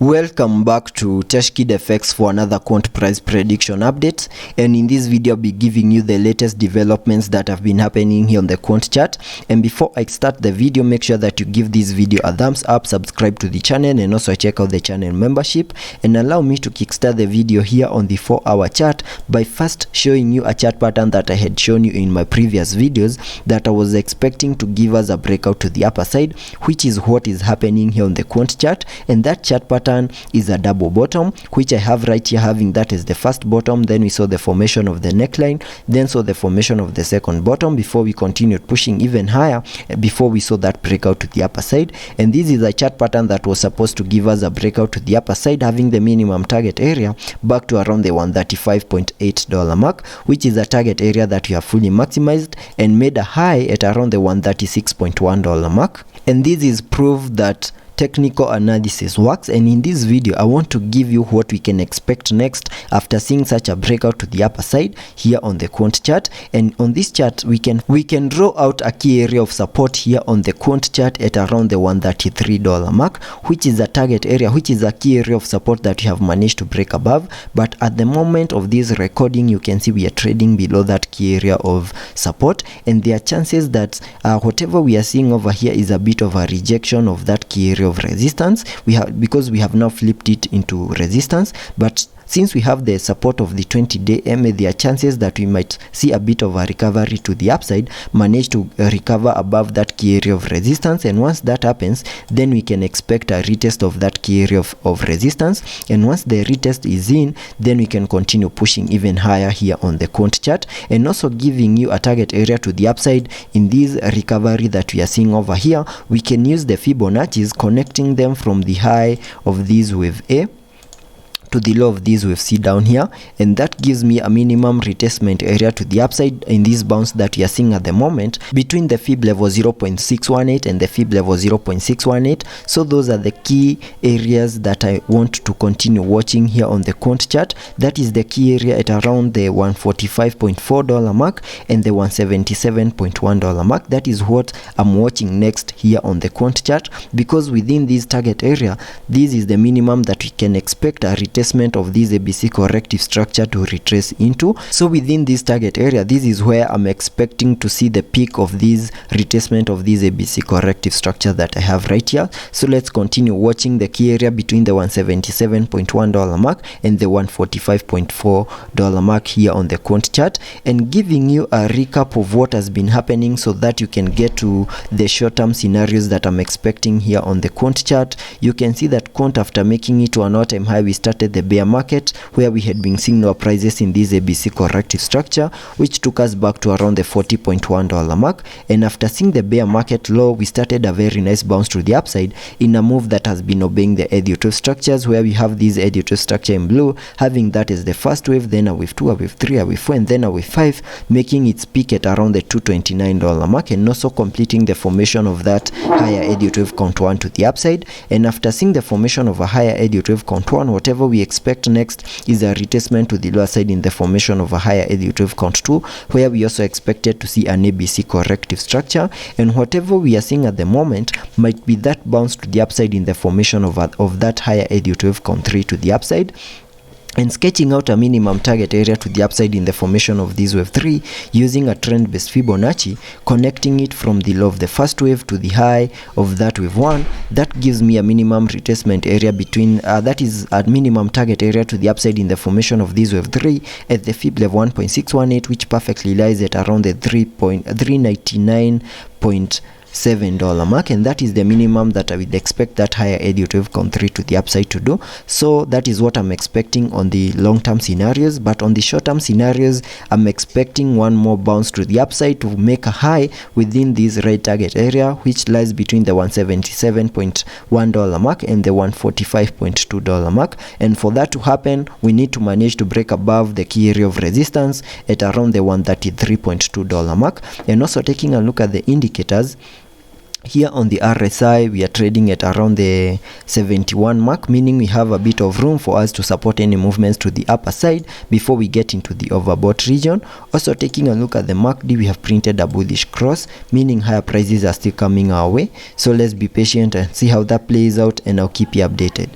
Welcome back to Teshkid FX for another quant price prediction update, and in this video I'll be giving you the latest developments that have been happening here on the quant chart. And before I start the video, make sure that you give this video a thumbs up, subscribe to the channel, and also check out the channel membership, and allow me to kickstart the video here on the 4-hour chart by first showing you a chart pattern that I had shown you in my previous videos that I was expecting to give us a breakout to the upper side, which is what is happening here on the quant chart. And that chart pattern is a double bottom, which I have right here, having that as the first bottom. Then we saw the formation of the neckline, then saw the formation of the second bottom before we continued pushing even higher before we saw that breakout to the upper side. And this is a chart pattern that was supposed to give us a breakout to the upper side, having the minimum target area back to around the $135.8 mark, which is a target area that we have fully maximized and made a high at around the $136.1 mark. And this is proof that technical analysis works. And in this video I want to give you what we can expect next after seeing such a breakout to the upper side here on the quant chart. And on this chart we can draw out a key area of support here on the quant chart at around the $133 mark, which is a target area, which is a key area of support that we have managed to break above. But at the moment of this recording, you can see we are trading below that key area of support, and there are chances that whatever we are seeing over here is a bit of a rejection of that key area of resistance. Because we have now flipped it into resistance, but since we have the support of the 20-day MA, there are chances that we might see a bit of a recovery to the upside, manage to recover above that key area of resistance. And once that happens, then we can expect a retest of that key area of resistance. And once the retest is in, then we can continue pushing even higher here on the quant chart, and also giving you a target area to the upside. In this recovery that we are seeing over here, we can use the Fibonacci's, connecting them from the high of this wave A to the low of this wave C down here, and that gives me a minimum retracement area to the upside in this bounce that we are seeing at the moment between the fib level 0.618 and the fib level 0.618. So those are the key areas that I want to continue watching here on the quant chart. That is the key area at around the $145.4 mark and the $177.1 mark. That is what I'm watching next here on the quant chart, because within this target area, this is the minimum that we can expect a retracement of this ABC corrective structure to retrace into. So within this target area, this is where I'm expecting to see the peak of this retracement of this ABC corrective structure that I have right here. So let's continue watching the key area between the $177.1 mark and the $145.4 mark here on the quant chart, and giving you a recap of what has been happening so that you can get to the short-term scenarios that I'm expecting here on the quant chart. You can see that quant, after making it to an all-time high, we started the bear market where we had been seeing lower prices in this ABC corrective structure, which took us back to around the $40.1 mark. And after seeing the bear market low, we started a very nice bounce to the upside in a move that has been obeying the Elliot structures, where we have this Elliot structure in blue, having that as the first wave, then a wave 2, a wave 3, a wave 4, and then a wave 5, making its peak at around the $229 mark, and also completing the formation of that higher Elliot wave count 1 to the upside. And after seeing the formation of a higher Elliot wave count 1, whatever we expect next is a retracement to the lower side in the formation of a higher Elliot wave count 2, where we also expected to see an ABC corrective structure. And whatever we are seeing at the moment might be that bounce to the upside in the formation of that higher Elliot wave count 3 to the upside, and sketching out a minimum target area to the upside in the formation of this wave 3 using a trend-based Fibonacci, connecting it from the low of the first wave to the high of that wave 1. That gives me a minimum retracement area between that is a minimum target area to the upside in the formation of this wave 3 at the fib level 1.618, which perfectly lies at around the $399.7 mark, and that is the minimum that I would expect that higher Elliot wave count 3 to the upside to do. So that is what I'm expecting on the long-term scenarios. But on the short-term scenarios, I'm expecting one more bounce to the upside to make a high within this red target area, which lies between the $177.1 mark and the $145.2 mark. And for that to happen, we need to manage to break above the key area of resistance at around the $133.2 mark. And also taking a look at the indicators, here on the RSI, we are trading at around the 71 mark, meaning we have a bit of room for us to support any movements to the upper side before we get into the overbought region. Also taking a look at the MACD, we have printed a bullish cross, meaning higher prices are still coming our way. So let's be patient and see how that plays out, and I'll keep you updated.